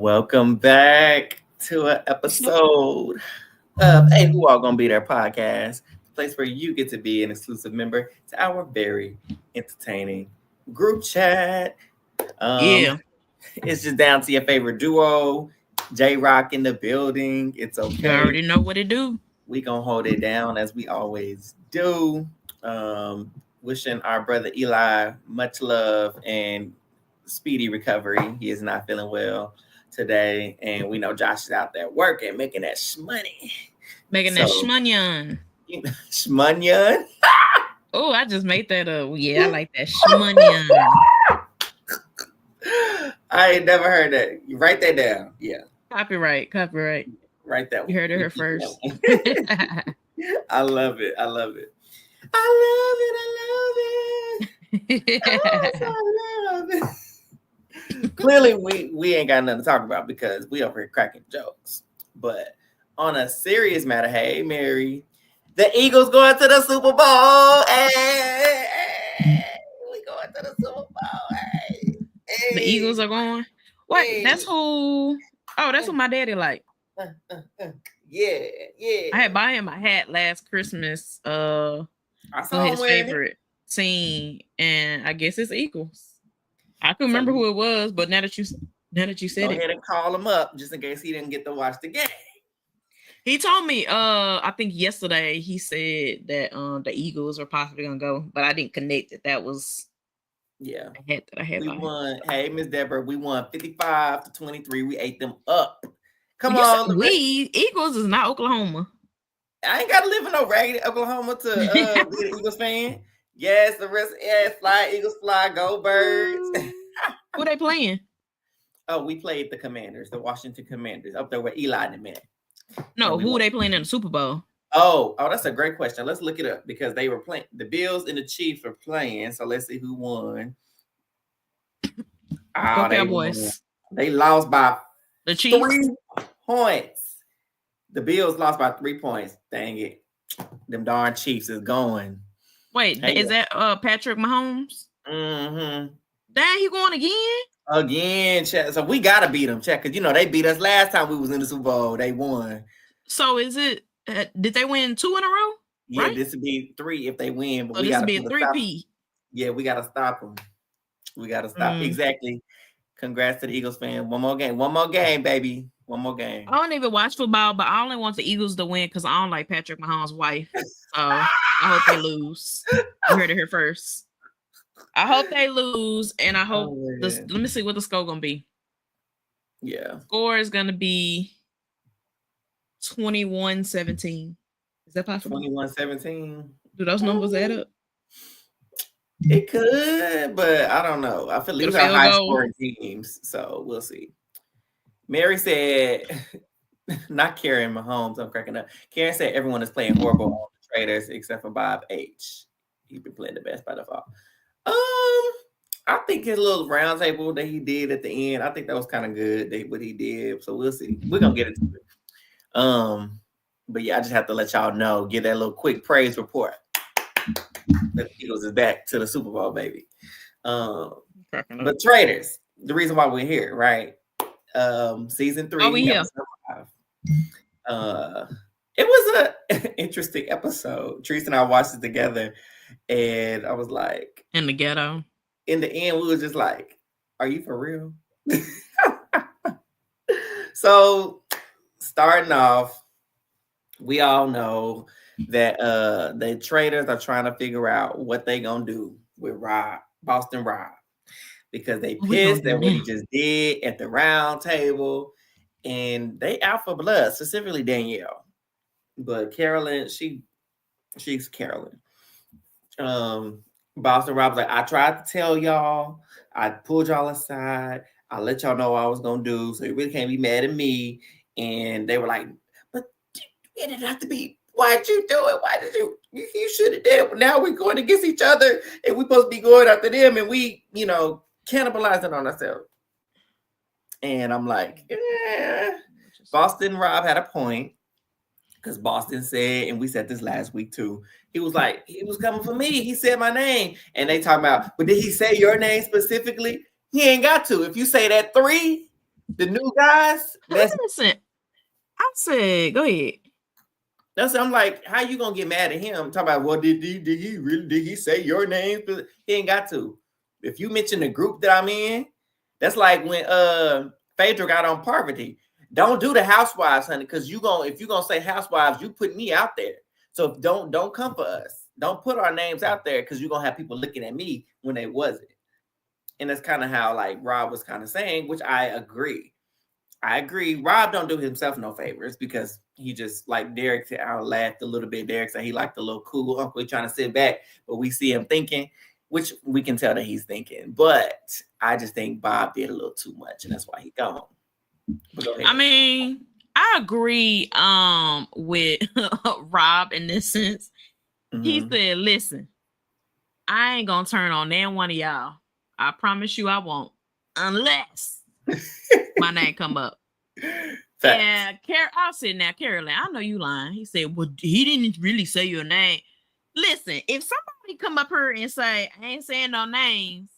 Welcome back to an episode of Hey Who All Gonna Be There podcast, the place where you get to be an exclusive member to our very entertaining group chat. Yeah. It's just down to your favorite duo, J Rock in the building. It's You okay. already know what it do. We gonna hold it down as we always do. Wishing our brother Eli much love and speedy recovery. He is not feeling well today, and we know Josh is out there working, making that shmoney. Making that shmunyon. Shmunyon. Oh, I just made that up. Yeah, I like that shmunyon. I ain't never heard that. You write that down. Yeah. Copyright. Write that one. You heard it here first. I love it. I love it. Clearly, we ain't got nothing to talk about because we over here cracking jokes. But on a serious matter, hey, Mary, the Eagles going to the Super Bowl. Hey, we going to the Super Bowl. Hey. The Eagles are going. What? Hey. That's who. Oh, that's what my daddy like. Yeah. I had bought him a hat last Christmas. I saw his favorite scene, and I guess it's Eagles. I couldn't remember who it was, but now that you said it, go ahead and call him up just in case he didn't get to watch the game. He told me, I think yesterday he said that the Eagles are possibly gonna go, but I didn't connect that was a hat that I had. We won. Hey, Miss Deborah, we won 55-23. We ate them up. Come on, Eagles is not Oklahoma. I ain't gotta live in no raggedy Oklahoma to be an Eagles fan. Yes, the rest, fly, Eagles fly, go Birds. Who they playing? Oh, we played the Commanders, the Washington Commanders, up there where Eli and them at. No, who they playing in the Super Bowl? Oh, that's a great question. Let's look it up because they were playing. The Bills and the Chiefs were playing. So let's see who won. Go Cowboys. They lost by the Chiefs 3 points. The Bills lost by 3 points. Dang it. Them darn Chiefs is going. Wait, is that Patrick Mahomes? Mm-hmm. Dang, he going again, Chat. So we gotta beat them, Chat, because they beat us last time we was in the Super Bowl. They won. So is it? Did they win 2 in a row? Yeah, right? This would be 3 if they win. But so we this gotta be a 3-P. Yeah, we gotta stop them. We gotta stop. Exactly. Congrats to the Eagles fan. One more game, baby. One more game. I don't even watch football, but I only want the Eagles to win because I don't like Patrick Mahomes' wife. So I hope they lose. You heard it here first. I hope they lose, and I hope let me see what the score gonna be. Yeah. Score is gonna be 21-17. Is that possible? 21-17. Do those numbers add up? It could, but I don't know. I feel these are high scoring teams, so we'll see. Mary said, not Karen Mahomes, I'm cracking up. Karen said everyone is playing horrible on the Traitors except for Bob H. He's been playing the best by default. I think his little round table that he did at the end, I think that was kind of good, what he did. So we'll see. We're gonna get into it. But yeah, I just have to let y'all know, give that little quick praise report. The Eagles is back to the Super Bowl, baby. But Traitors, the reason why we're here, right? Season 3. Oh, we here. It was an interesting episode. Teresa and I watched it together, and I was like, in the ghetto. In the end, we was just like, "Are you for real?" So, starting off, we all know that the Traitors are trying to figure out what they gonna do with Boston Rob, because they pissed at what he just did at the round table, and they out for blood, specifically Danielle. But Carolyn, she's Carolyn. Boston Rob's like, I tried to tell y'all, I pulled y'all aside, I let y'all know what I was gonna do, so you really can't be mad at me. And they were like, but it didn't have to be. Why'd you do it? Why did you should have did it? But now we're going against each other, and we're supposed to be going after them, and we, cannibalizing on ourselves. And I'm like, Boston Rob had a point, because Boston said, and we said this last week too, he was like, he was coming for me. He said my name. And they talking about, but did he say your name specifically? He ain't got to. If you say that 3, The new guys. Listen, I said, go ahead. I'm like, how you gonna get mad at him? Talk about, well, did he say your name? He ain't got to. If you mention the group that I'm in, that's like when Phaedra got on Parvati. Don't do the housewives, honey, because if you're gonna say housewives, you put me out there. So don't come for us. Don't put our names out there because you're gonna have people looking at me when they wasn't. And that's kind of how like Rob was kind of saying, which I agree. Rob don't do himself no favors because he just like Derek said, I laughed a little bit. Derek said he liked the little cool uncle trying to sit back, but we see him thinking, which we can tell that he's thinking. But I just think Bob did a little too much, and that's why he gone. I mean, I agree with Rob in this sense. Mm-hmm. He said, listen, I ain't gonna turn on that one of y'all. I promise you I won't. Unless my name come up. Yeah, I said, now, Carolyn, I know you lying. He said, well, he didn't really say your name. Listen, if somebody come up here and say, I ain't saying no names,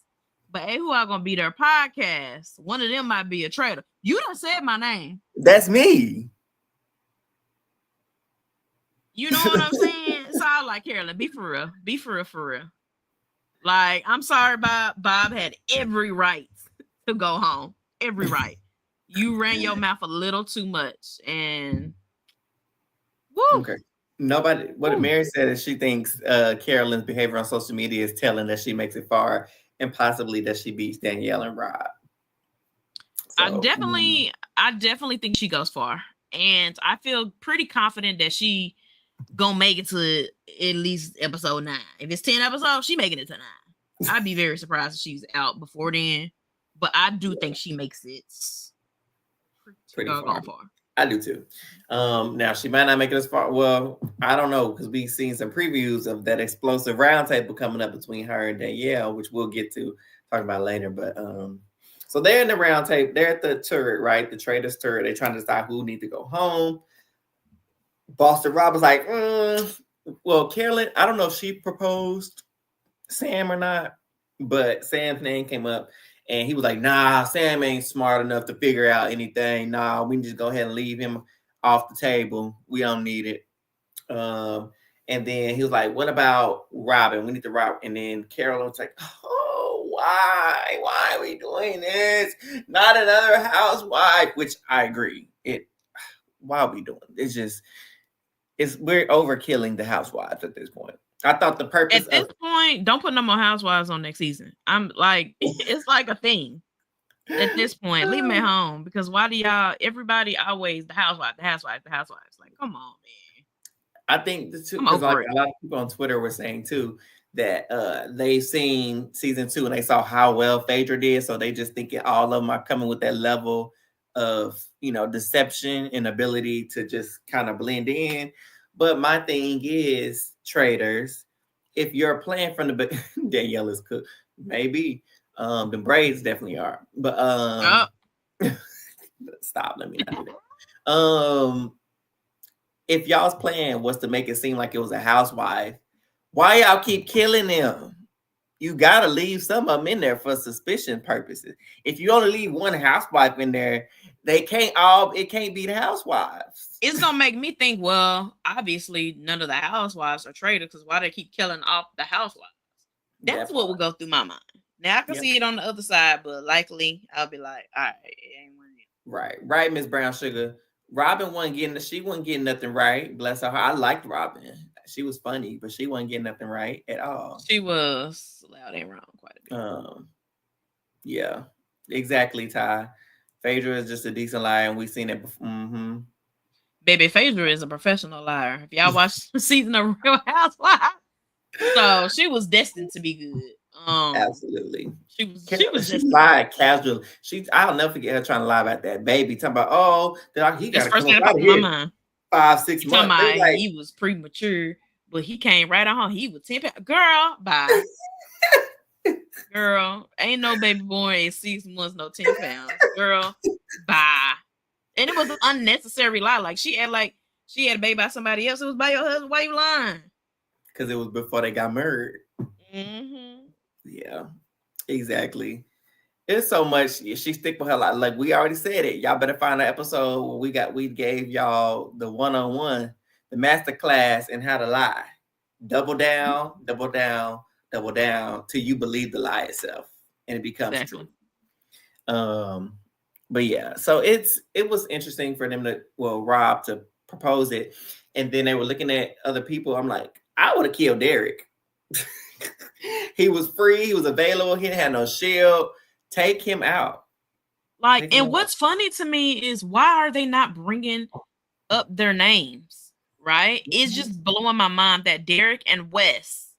but hey, who are gonna be their podcast? One of them might be a traitor. You done said my name. That's me. You know what I'm saying? So I like, Carolyn, be for real. Be for real, for real. Like, I'm sorry, Bob. Bob had every right to go home. Every right. You ran your mouth a little too much. And woo. Okay. Nobody, what Mary said is she thinks Carolyn's behavior on social media is telling that she makes it far and possibly that she beats Danielle and Rob. So, I definitely think she goes far. And I feel pretty confident that she gonna make it to at least episode 9. If it's 10 episodes, she making it to 9. I'd be very surprised if she's out before then. But I do think she makes it pretty far. I do too. Now she might not make it as far. Well, I don't know because we've seen some previews of that explosive roundtable coming up between her and Danielle, which we'll get to talk about later. But so they're in the roundtable. They're at the turret, right? The Traitors turret. They're trying to decide who needs to go home. Boston Rob was like, well, Carolyn, I don't know if she proposed Sam or not, but Sam's name came up. And he was like, nah, Sam ain't smart enough to figure out anything. Nah, we can just go ahead and leave him off the table. We don't need it. And then he was like, what about Robin? We need to rob. And then Carolyn was like, oh, why? Why are we doing this? Not another housewife, which I agree. Why are we doing it? We're overkilling the housewives at this point. I thought the purpose at this point, don't put no more housewives on next season. I'm like, it's like a thing at this point. Leave me at home because why do everybody always the housewives? Like, come on, man. I think because like a lot of people on Twitter were saying too that they've seen season 2 and they saw how well Phaedra did, so they just thinking all of them are coming with that level of deception and ability to just kind of blend in. But my thing is, Traitors, if you're playing from the Danielle is cooked, maybe the braids definitely are. But stop, let me not do that. If y'all's plan was to make it seem like it was a housewife, why y'all keep killing them? You gotta leave some of them in there for suspicion purposes. If you only leave one housewife in there, it can't be the housewives. It's gonna make me think, well, obviously none of the housewives are traitors because why they keep killing off the housewives? That's what will go through my mind. Now I can see it on the other side, but likely I'll be like, all right, it ain't one of them. Right, Miss Brown Sugar. Robin wasn't getting nothing right. Bless her heart. I liked Robin. She was funny, but she wasn't getting nothing right at all. She was loud and wrong quite a bit. Yeah, exactly, Ty. Phaedra is just a decent liar, and we've seen it before. Mm-hmm. Baby, Phaedra is a professional liar. If y'all watch the season of Real Housewives, so she was destined to be good. Absolutely. She was lied casually. I'll never forget her trying to lie about that baby. Talking about, he got to come up out of here. My mind. 5-6 months. Like, he was premature, but he came right on. He was 10 pounds. Girl, bye. Girl, ain't no baby born at 6 months, no 10 pounds. Girl, bye. And it was an unnecessary lie. Like she had a baby by somebody else. It was by your husband. Why you lying? Because it was before they got married. Mm-hmm. Yeah, exactly. It's so much. She stick with her like we already said it. Y'all better find an episode where we gave y'all the 1-on-1, the master class in how to lie. Double down, double down, double down till you believe the lie itself and it becomes true. But yeah, so it was interesting for them Rob to propose it, and then they were looking at other people. I'm like, I would have killed Derek. He was free, he was available, he didn't have no shield. Take him out. Like, and what's funny to me is why are they not bringing up their names? Right? Mm-hmm. It's just blowing my mind that Derek and Wes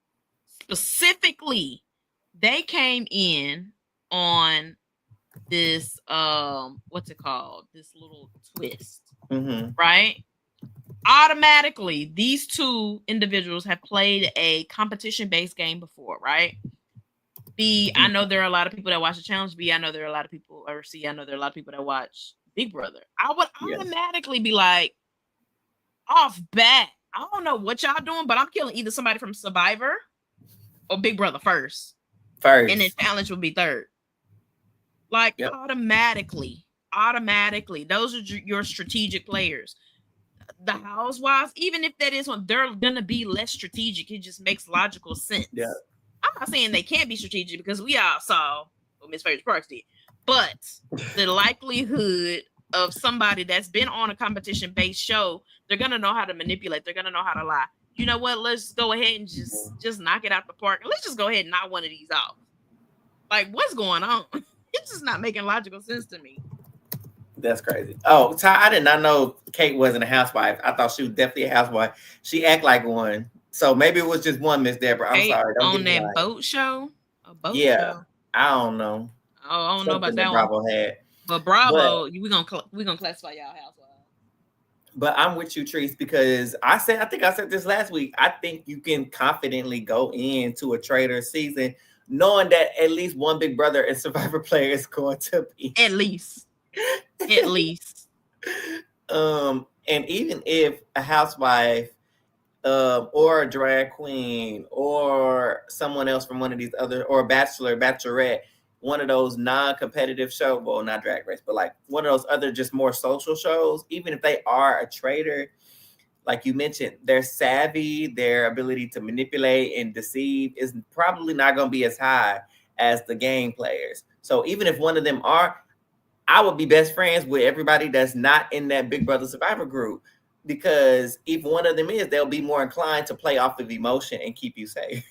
specifically, they came in on this what's it called? This little twist. Mm-hmm. Right? Automatically, these two individuals have played a competition-based game before, right? B, I know there are a lot of people that watch the challenge. B, I know there are a lot of people, or C, I know there are a lot of people that watch Big Brother. I would automatically be like, off bat, I don't know what y'all doing, but I'm killing either somebody from Survivor or Big Brother first. And then challenge would be third. Like, automatically, those are your strategic players. The housewives, even if that is one, they're gonna be less strategic. It just makes logical sense. Yeah. I'm not saying they can't be strategic because we all saw what Miss Favorite Sparks did, but the likelihood of somebody that's been on a competition-based show, they're gonna know how to manipulate. They're gonna know how to lie. You know what? Let's go ahead and just knock it out the park. Let's just go ahead and knock one of these off. Like, what's going on? It's just not making logical sense to me. That's crazy. Oh, Ty, I did not know Kate wasn't a housewife. I thought she was definitely a housewife. She act like one. So maybe it was just one, Miss Deborah. I'm sorry. Don't on that boat show? A boat show? I don't know. Oh, I don't know about that Bravo one. Had. But Bravo, we're gonna classify y'all housewives. But I'm with you, Treese, because I think I said this last week. I think you can confidently go into a Traitor season knowing that at least one Big Brother and Survivor player is going to be. At least. At least. And even if a housewife or a drag queen or someone else from one of these other, or a bachelor, bachelorette, one of those non-competitive shows, well, not Drag Race, but like one of those other just more social shows, even if they are a traitor, like you mentioned, their savvy, their ability to manipulate and deceive is probably not going to be as high as the game players. So even if one of them are, I would be best friends with everybody that's not in that Big Brother Survivor group, because if one of them is, they'll be more inclined to play off of emotion and keep you safe.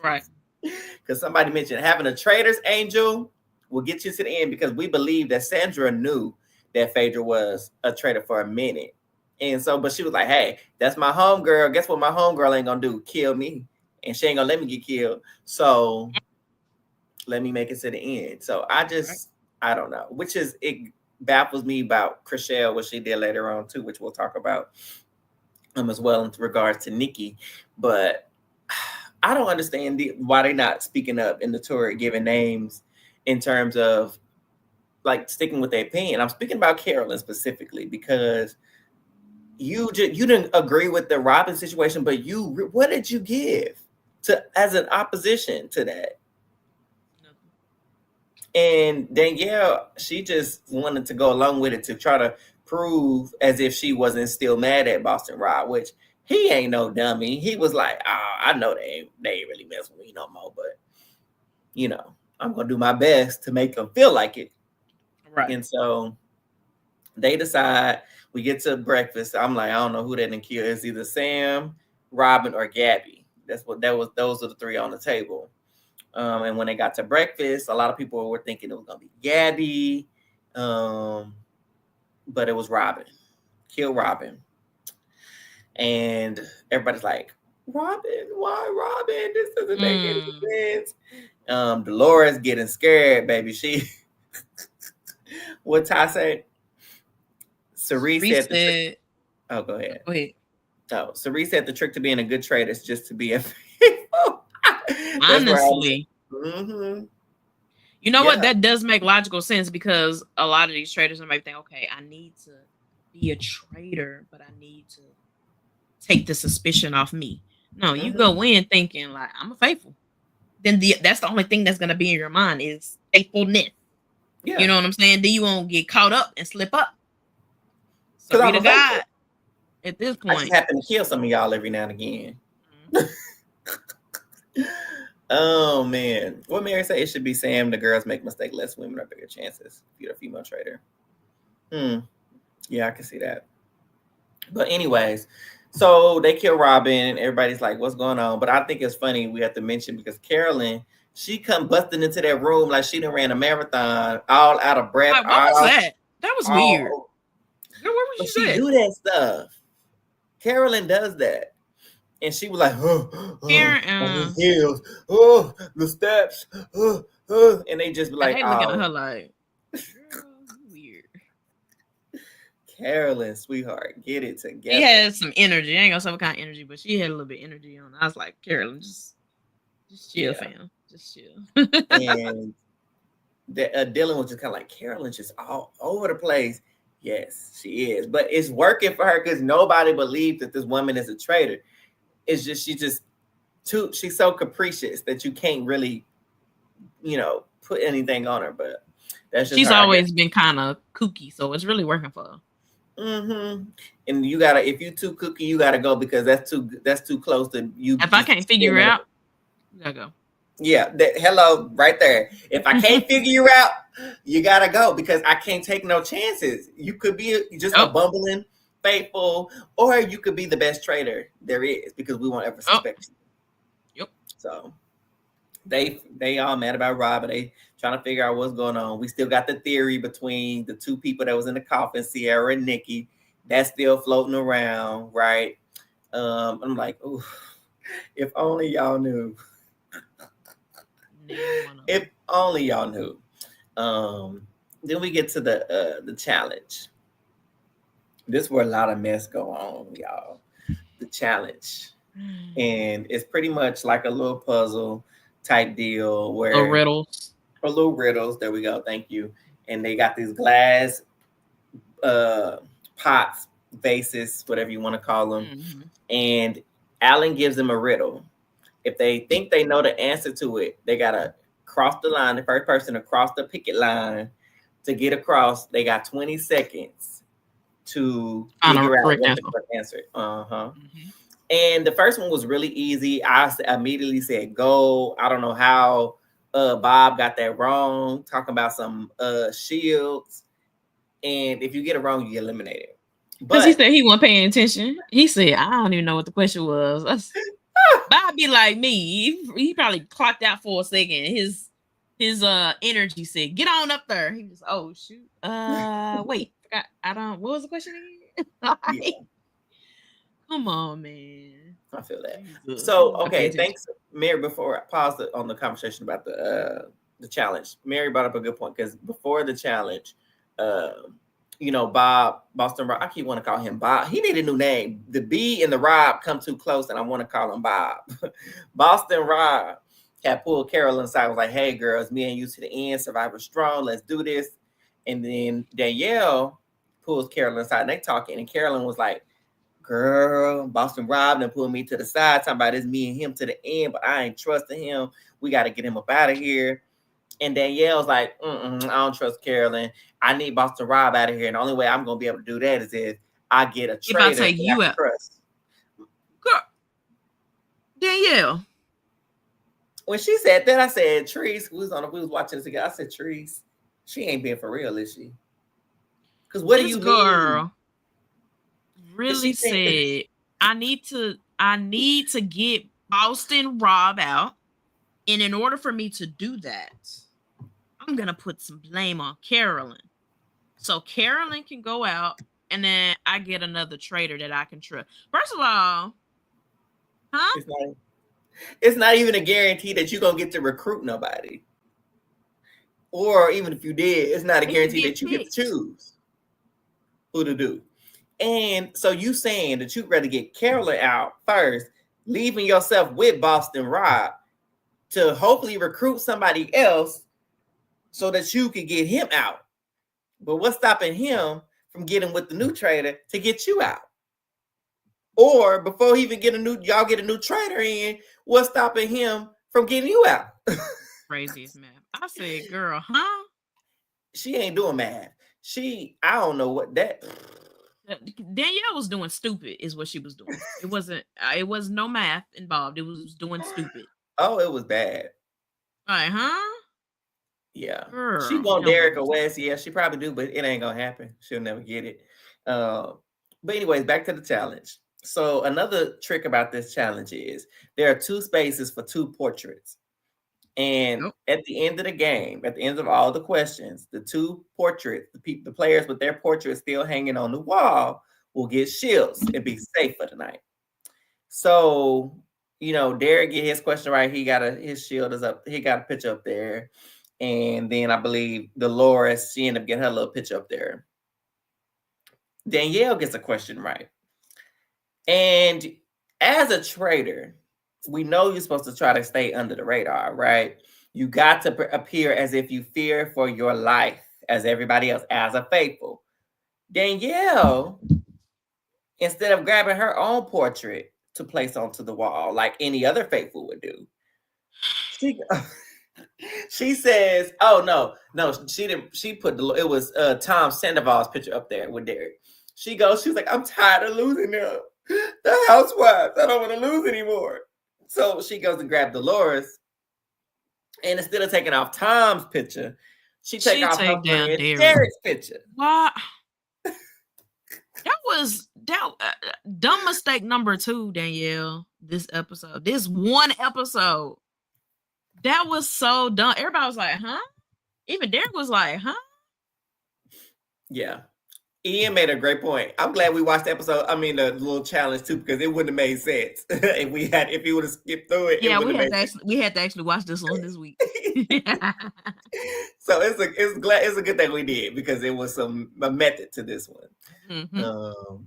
Right. Because somebody mentioned having a traitor's angel will get you to the end, because we believe that Sandra knew that Phaedra was a traitor for a minute. And so, but she was like, hey, that's my homegirl. Guess what my homegirl ain't gonna do? Kill me. And she ain't gonna let me get killed. So let me make it to the end. So I don't know, it baffles me about Chriselle, what she did later on too, which we'll talk about as well in regards to Nikki. But I don't understand why they're not speaking up in the tour, giving names in terms of like sticking with their opinion. I'm speaking about Carolyn specifically because you didn't agree with the Robin situation, but what did you give as an opposition to that? And Danielle, she just wanted to go along with it to try to prove as if she wasn't still mad at Boston Rob, which he ain't no dummy. He was like, I know they ain't really mess with me no more, but I'm gonna do my best to make them feel like it. Right. And so they decide, we get to breakfast. I'm like, I don't know who that didn't kill. It's either Sam, Robin, or Gabby. Those are the three on the table. And when they got to breakfast, a lot of people were thinking it was gonna be Gabby, but it was Robin. Kill Robin. And everybody's like, Robin, why Robin? This doesn't make any sense. Dolores getting scared, baby. She what Ty said? Cerise said oh, go ahead. Go ahead. Oh, Cerise said the trick to being a good trader is just to be a honestly. Mm-hmm. You know what? That does make logical sense, because a lot of these traders might think, okay, I need to be a trader, but I need to take the suspicion off me. No, you go in thinking like, I'm a faithful. Then that's the only thing that's going to be in your mind is faithfulness. Yeah. You know what I'm saying? Then you won't get caught up and slip up. So be the God at this point. I just happen to kill some of y'all every now and again. Oh man. What Mary say? It should be Sam. The girls make mistake, less women are bigger chances. If you're a female trader. Yeah, I can see that. But anyways, so they kill Robin and everybody's like, what's going on? But I think it's funny we have to mention because Carolyn, she come busting into that room like she done ran a marathon, all out of breath. Like, what was that? That was weird. Girl, where was she do that stuff? Carolyn does that. And she was like, his heels, the steps, and they just be like, they looking at her like, weird. Carolyn, sweetheart, get it together. She had some energy. I ain't gonna say what kind of energy, but she had a little bit of energy on. I was like, Carolyn, just chill, fam. Just chill. And Dylan was just kind of like, Carolyn's just all over the place. Yes, she is. But it's working for her because nobody believes that this woman is a traitor. It's just she's so capricious that you can't really, put anything on her. But that's just she's always been kind of kooky, so it's really working for her. And you gotta, if you too kooky, you gotta go because that's too close to you. If I can't figure it out, you gotta go. Yeah, hello, right there. If I can't figure you out, you gotta go because I can't take no chances. You could be just a bumbling faithful, or you could be the best trader there is because we won't ever suspect you. Yep. So they all mad about Rob and they trying to figure out what's going on. We still got the theory between the two people that was in the coffin, Sierra and Nikki. That's still floating around, right? I'm like, oh, if only y'all knew. If only y'all knew. Then we get to the challenge. This is where a lot of mess go on, y'all. The challenge. And it's pretty much like a little puzzle type deal where little riddles. There we go. Thank you. And they got these glass pots, vases, whatever you want to call them. And Alan gives them a riddle. If they think they know the answer to it, they gotta cross the line. The first person to cross the picket line to get across, they got 20 seconds to figure out what the correct answer. And the first one was really easy. I immediately said go. I don't know how Bob got that wrong, talking about some shields. And if you get it wrong, you get eliminated. Because he said he wasn't paying attention. He said, I don't even know what the question was. Bob be like me. He probably clocked out for a second. His energy said, get on up there. He was, oh shoot. Wait. What was the question again? Come on, man. I feel that. So, okay, thanks, Mary. Before I pause on the conversation about the challenge, Mary brought up a good point because before the challenge, Bob, Boston Rob, I keep want to call him Bob. He need a new name. The B and the Rob come too close, and I want to call him Bob. Boston Rob had pulled Carolyn aside, was like, hey, girls, me and you to the end, Survivor strong, let's do this. And then Danielle pulls Carolyn aside, and they talking, and Carolyn was like, girl, Boston Rob done pulled me to the side, talking about it's me and him to the end, but I ain't trusting him. We got to get him up out of here. And Danielle's like, I don't trust Carolyn. I need Boston Rob out of here. And the only way I'm going to be able to do that is if I get a trader. If I take you out. Trust. Girl, Danielle. When she said that, I said, Trees, we was watching this together. I said, Trees, she ain't being for real, is she? Because what do you girl really said, I need to get Boston Rob out. And in order for me to do that, I'm going to put some blame on Carolyn. So Carolyn can go out and then I get another trader that I can trust. First of all, it's not even a guarantee that you're going to get to recruit nobody. Or even if you did, it's not a guarantee that you get to choose who to do. And so you saying that you'd rather get Carolyn out first, leaving yourself with Boston Rob to hopefully recruit somebody else so that you could get him out. But what's stopping him from getting with the new trader to get you out? Or before he even y'all get a new trader in, what's stopping him from getting you out? Craziest man. I said, girl, She ain't doing math. I don't know what that. Danielle was doing stupid, is what she was doing. It was no math involved. It was doing stupid. Oh, it was bad. Like, huh? Yeah. Girl, She want Derek or Wes. Yeah, she probably do, but it ain't gonna happen. She'll never get it. But anyways, back to the challenge. So another trick about this challenge is there are 2 spaces for 2 portraits. And at the end of the game, at the end of all the questions, the 2 portraits, the players with their portraits still hanging on the wall will get shields and be safe for the night. So, Derek get his question right. His shield is up. He got a picture up there. And then I believe Dolores, she ended up getting her little picture up there. Danielle gets a question right. And as a traitor, we know you're supposed to try to stay under the radar, right? You got to appear as if you fear for your life, as everybody else, as a faithful. Danielle, instead of grabbing her own portrait to place onto the wall like any other faithful would do, she says, "Oh no, she didn't." She put it was Tom Sandoval's picture up there with Derek. She's like, "I'm tired of losing them. The housewives. I don't want to lose anymore." So she goes and grabs Dolores, and instead of taking off Tom's picture, she takes off her friend Derek's picture. What? That was dumb mistake number 2, Danielle. This one episode, that was so dumb. Everybody was like, "Huh?" Even Derek was like, "Huh?" Yeah. Ian made a great point. I'm glad we watched the episode. I mean, the little challenge too, because it wouldn't have made sense if he would have skipped through it. Yeah, we had to actually watch this one this week. So it's a good thing we did, because it was a method to this one. Mm-hmm.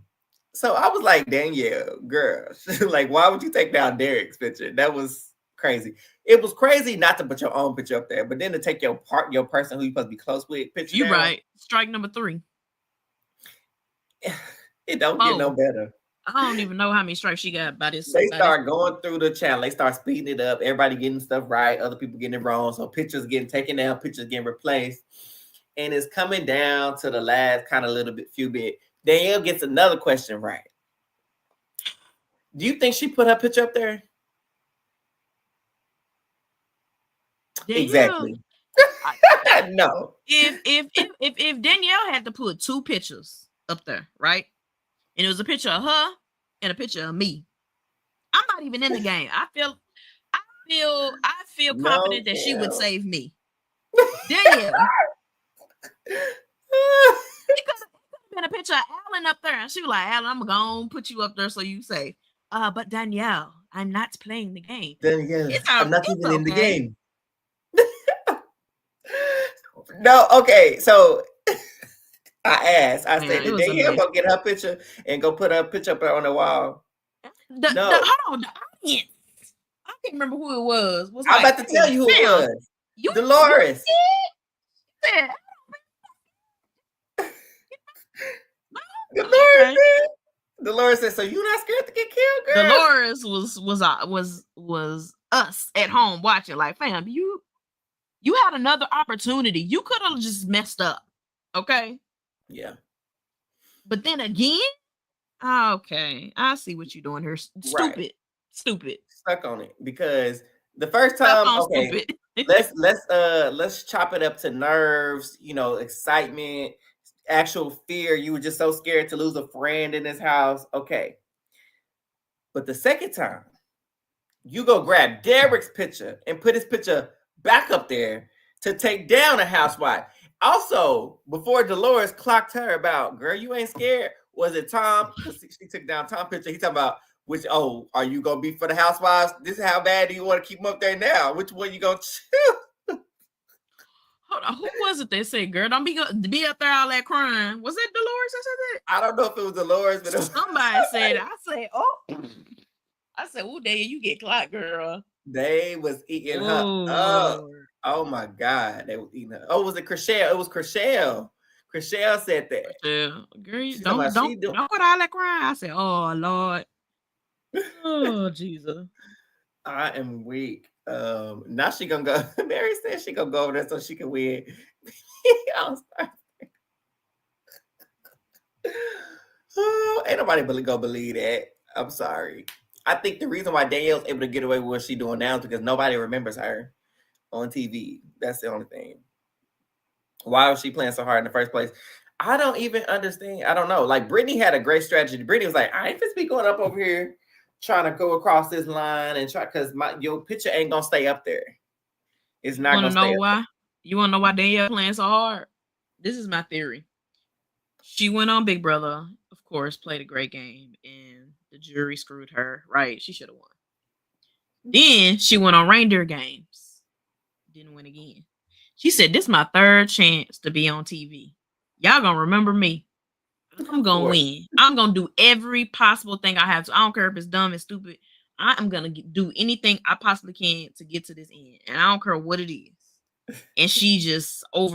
So I was like, Danielle, girl, like, why would you take down Derek's picture? That was crazy. It was crazy not to put your own picture up there, but then to take your person who you're supposed to be close with picture. You right. Strike number 3. It don't get no better. I don't even know how many strikes she got by this. They start going through the channel. They start speeding it up. Everybody getting stuff right. Other people getting it wrong. So pictures getting taken down. Pictures getting replaced. And it's coming down to the last kind of few bit. Danielle gets another question right. Do you think she put her picture up there? Danielle, exactly. No. If Danielle had to put 2 pictures up there, right? And it was a picture of her and a picture of me, I'm not even in the game. I feel confident that she would save me. Danielle. It could have been a picture of Alan up there, and she was like, "Alan, I'm gonna put you up there so you say, but Danielle, I'm not playing the game. Danielle, I'm not even in the game." No, okay, so I said, did Danielle go get her picture and go put her picture up there on the wall? No. Hold on, the audience. I can't remember who it was. I'm about to tell you who it was. Dolores. Dolores said, "So you not scared to get killed, girl?" Dolores was us at home watching, like, fam, you had another opportunity. You could have just messed up. Okay. Yeah. But then again, okay, I see what you're doing here. Stupid. Stuck on it, because the first time, okay, let's chop it up to nerves, excitement, actual fear. You were just so scared to lose a friend in this house. Okay. But the second time, you go grab Derek's picture and put his picture back up there to take down a housewife. Also, before Dolores clocked her about, girl, you ain't scared. Was it Tom? She took down Tom's picture. He talking about, are you gonna be for the housewives? This is how bad do you want to keep them up there now? Which one you gonna choose? Hold on, who was it that said, girl, don't be up there all that crying? Was that Dolores that said that? I don't know if it was Dolores, but somebody said it. I said, oh, Danielle, you get clocked, girl. They was eating her up. Oh my God, they were eating her. Oh, was it Chriselle? It was Chriselle. Chriselle said that. Girl, don't put all that crying. I said, oh Lord. Oh Jesus. I am weak. Now she gonna go. Mary said she gonna go over there so she can win. Oh, ain't nobody go believe that. I'm sorry. I think the reason why Danielle's able to get away with what she's doing now is because nobody remembers her on TV. That's the only thing. Why was she playing so hard in the first place? I don't even understand. I don't know. Like Brittany had a great strategy. Brittany was like, I ain't just be going up over here trying to go across this line and try because your picture ain't gonna stay up there. It's not gonna stay up why? You wanna know why Danielle playing so hard? This is my theory. She went on Big Brother, of course, played a great game, and the jury screwed her. Right, she should have won. Then she went on Reindeer Games, didn't win again. She said, "This is my third chance to be on TV. Y'all gonna remember me. I'm gonna win. I'm gonna do every possible thing I have to. I don't care if it's dumb and stupid. I am gonna do anything I possibly can to get to this end, and I don't care what it is." And she just Oh,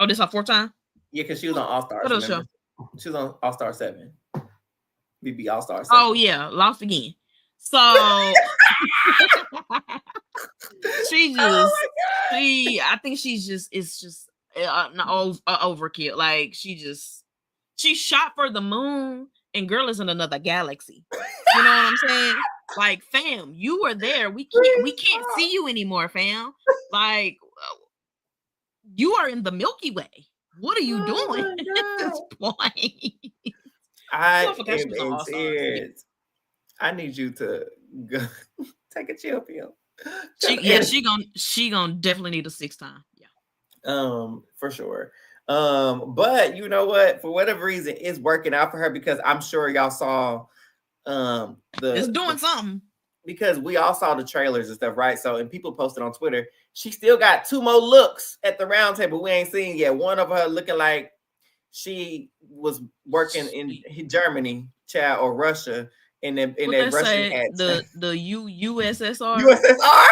this her fourth time? Yeah, because she was on All Stars. What else show? She was on All Star 7. Byyyeee All Star 7. Oh yeah, lost again. So she just I think it's just an overkill. Like she shot for the moon and girl is in another galaxy. You know what I'm saying? Like, fam, you were there. We can't see you anymore, fam. Like, you are in the Milky Way. What are you doing at this point? I am in tears. I need you to go take a chill pill. She gonna definitely need a 6th time. Yeah. For sure. But you know what? For whatever reason, it's working out for her because I'm sure y'all saw it's doing something. Because we all saw the trailers and stuff, right? So, and people posted on Twitter, she still got 2 more looks at the round table we ain't seen yet. One of her looking like she was working in Germany, child, or Russia, and then in that Russian hat. The USSR. USSR.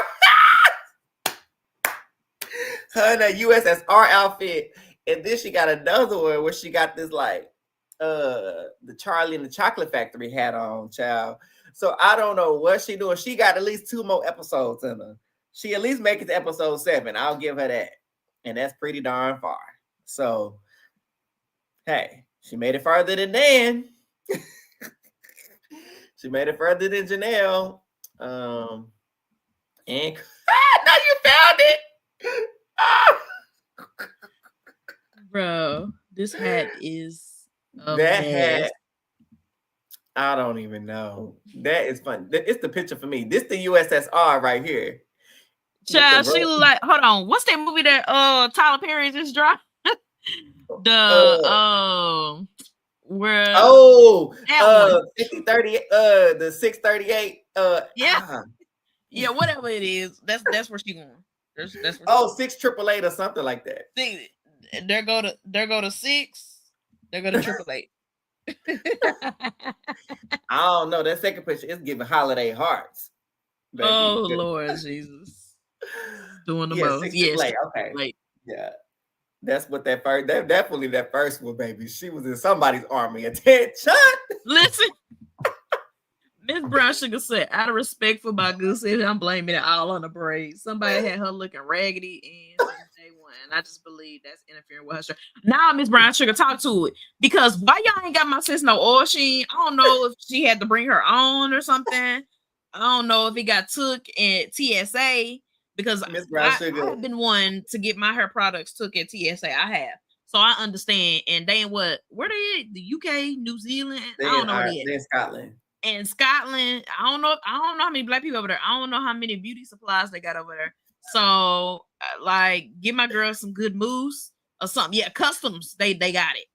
Her in a USSR outfit, and then she got another one where she got this like the Charlie and the Chocolate Factory hat on, child. So I don't know what she doing. She got at least 2 more episodes in her. She at least make it to episode 7. I'll give her that. And that's pretty darn far. So, hey, she made it farther than Dan. She made it further than Janelle. And now you found it. Bro, this hat is that hat. I don't even know. That is fun. It's the picture for me. This the USSR right here. Child, she like, hold on. What's that movie that Tyler Perry just dropped? The 5030 the 638 yeah, whatever it is. That's where she going. That's where 6888 or something like that. See, there go to 6. There go to 888. I don't know. That second picture is giving holiday hearts. Baby. Oh Lord Jesus. Doing the most. Yes. Okay. Yeah. That's what that definitely that first one, baby. She was in somebody's army. Attention. Listen. Miss Brown Sugar said, out of respect for my good self, I'm blaming it all on the braids. Somebody had her looking raggedy and I just believe that's interfering with her. Now, Miss Brown Sugar, talk to it. Because why y'all ain't got my sis no oil sheen? I don't know if she had to bring her on or something. I don't know if it got took at TSA. Because I've been one to get my hair products took at TSA. I have. So I understand. And they where they at? The UK, New Zealand? I don't know where they at. In Scotland. And Scotland, I don't know how many black people over there. I don't know how many beauty supplies they got over there. So, like, give my girl some good mousse or something. Yeah, customs, they got it.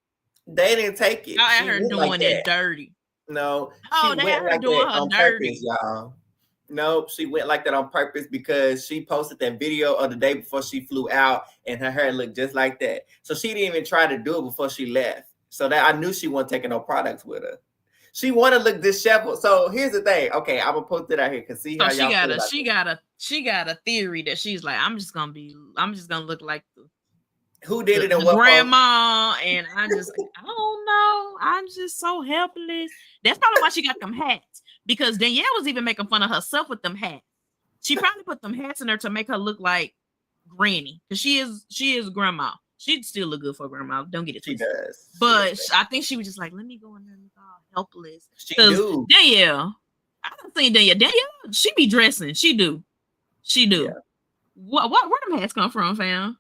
They didn't take it. Y'all had her doing it dirty. No. Oh, they had her doing her dirty. Purpose, y'all. No, she went like that on purpose because she posted that video of the day before she flew out and her hair looked just like that. So she didn't even try to do it before she left. So that I knew she wasn't taking no products with her. She want to look disheveled. So here's the thing. Okay, I'm gonna post it out here because see how y'all she got a theory that she's like, I'm just gonna look like who did it and what grandma, and I don't know. I'm just so helpless. That's probably why she got them hats. Because Danielle was even making fun of herself with them hats. She probably put them hats in there to make her look like granny, because she is grandma. She'd still look good for grandma. Don't get it twisted. She does. But I think she was just like, let me go in there and look all helpless. She do. Danielle, I done seen Danielle. Danielle, she be dressing. She do. Yeah. Where them hats come from, fam?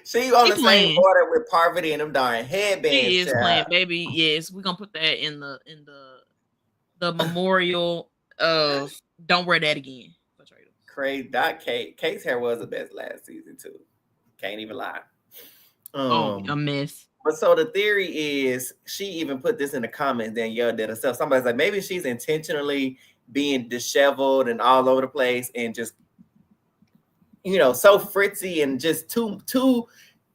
She on the same order with Parvati and them darn headbands. She is playing, baby. Yes, we're gonna put that in the memorial of Don't Wear That Again. Crazy. Kate's hair was the best last season too. Can't even lie. A mess. But so the theory is, she even put this in the comments, Danielle did herself. Somebody's like, maybe she's intentionally being disheveled and all over the place and just, so fritzy and just too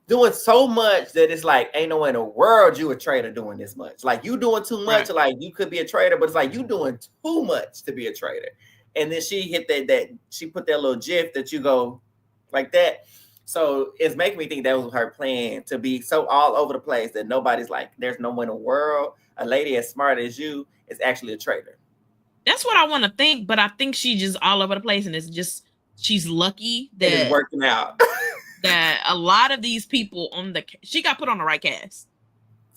doing so much that it's like, ain't no way in the world you a traitor doing this much. Like, you doing too much. Right. Like, you could be a traitor, but it's like you doing too much to be a traitor. And then she hit that she put that little gif that you go like that. So it's making me think that was her plan, to be so all over the place that nobody's like, there's no one in the world, a lady as smart as you is actually a traitor. That's what I want to think, but I think she just all over the place, and it's just, she's lucky that it's working out. That a lot of these people she got put on the right cast.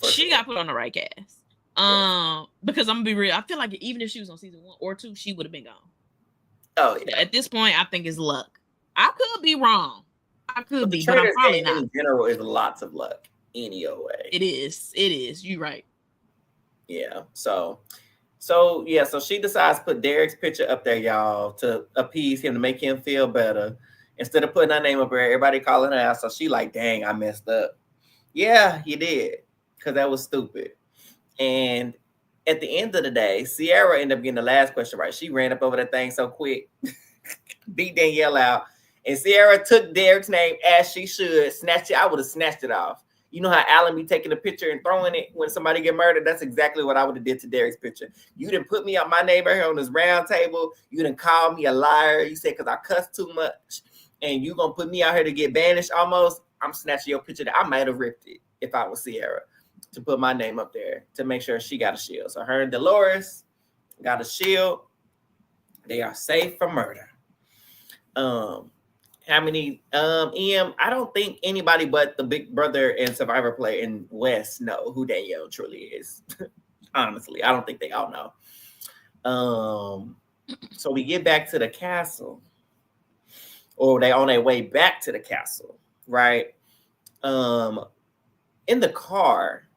Got put on the right cast. Because I'm gonna be real, I feel like even if she was on season 1 or 2, she would have been gone. Oh yeah. At this point, I think it's luck. I could be wrong. But I'm probably not. In general, is lots of luck anyway. It is. You're right. Yeah. So she decides to put Derek's picture up there, y'all, to appease him, to make him feel better. Instead of putting her name up there, everybody calling her out. So she like, dang, I messed up. Yeah, you did. Because that was stupid. And at the end of the day, Sierra ended up getting the last question right. She ran up over that thing so quick, beat Danielle out. And Sierra took Derek's name as she should, snatched it. I would have snatched it off. You know how Alan be taking a picture and throwing it when somebody get murdered? That's exactly what I would have did to Derek's picture. You didn't put me on my neighbor here on this round table. You didn't call me a liar. You said because I cussed too much. And you going to put me out here to get banished almost. I'm snatching your picture. I might have ripped it if I was Sierra, to put my name up there to make sure she got a shield. So her and Dolores got a shield. They are safe from murder. How many? I don't think anybody but the Big Brother and Survivor player in West know who Danielle truly is. Honestly, I don't think they all know. So we get back to the castle, or they on their way back to the castle, right? In the car,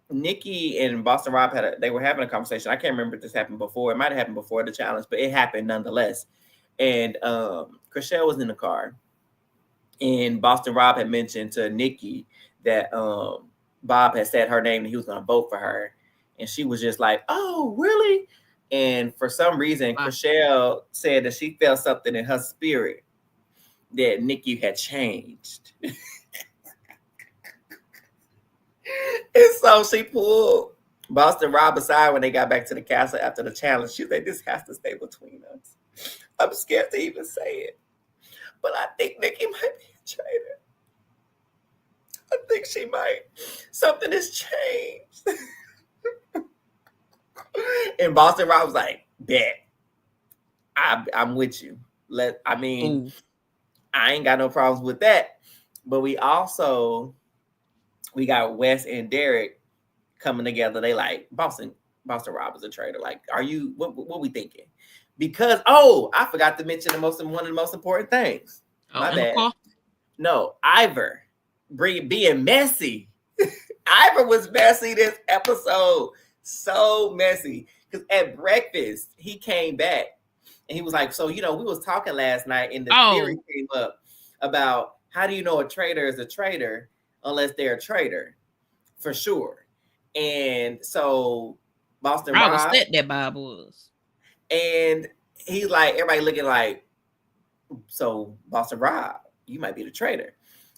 Nikki and Boston Rob they were having a conversation. I can't remember if this happened before. It might have happened before the challenge, but it happened nonetheless. And Chriselle was in the car, and Boston Rob had mentioned to Nikki that Bob had said her name and he was going to vote for her. And she was just like, oh, really? And for some reason, Chriselle said that she felt something in her spirit that Nikki had changed. And so she pulled Boston Rob aside when they got back to the castle after the challenge. She said, this has to stay between us. I'm scared to even say it. But I think Nikki might be a traitor. I think she might. Something has changed. And Boston Rob was like, bet. I'm with you. I ain't got no problems with that. But we got Wes and Derek coming together. They like, Boston Rob is a traitor. Like, are you, what we thinking? Because, I forgot to mention one of the most important things. My bad. No, Ivor being messy. Ivor was messy this episode. So messy. Because at breakfast, he came back and he was like, so, we was talking last night and the theory came up about how do you know a traitor is a traitor unless they're a traitor? For sure. And so Boston Rob said that Bob was. And he's like, everybody looking like, so Boston Rob, you might be the traitor.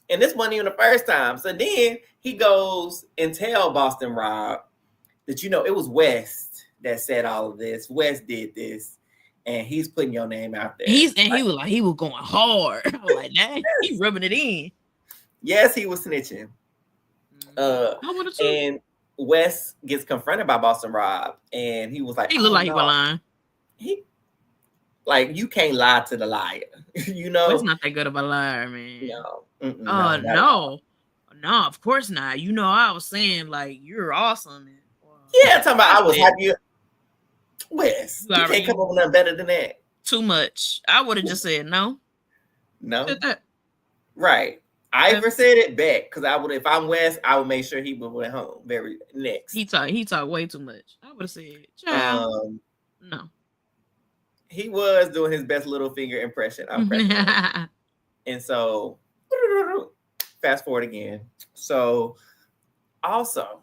And this wasn't even the first time. So then he goes and tell Boston Rob that, it was West that said all of this. West did this. And he's putting your name out there. He was going hard. I was like, dang, he's rubbing it in. Yes, he was snitching. And Wes gets confronted by Boston Rob. And he was like, he looked like he was lying. Like, you can't lie to the liar. You know? Well, it's not that good of a liar, man. No. Oh, No. No, of course not. You know, I was saying, like, you're awesome. And, yeah, talking about I was happy. Wes, you can't come up with nothing better than that. Too much. I would have just said no. No. Right. Ivor said it back because I would, if I'm Wes, I would make sure he went home very next. He talked way too much. I would have said, child, no. He was doing his best little finger impression. I'm cracking and so fast forward again. So also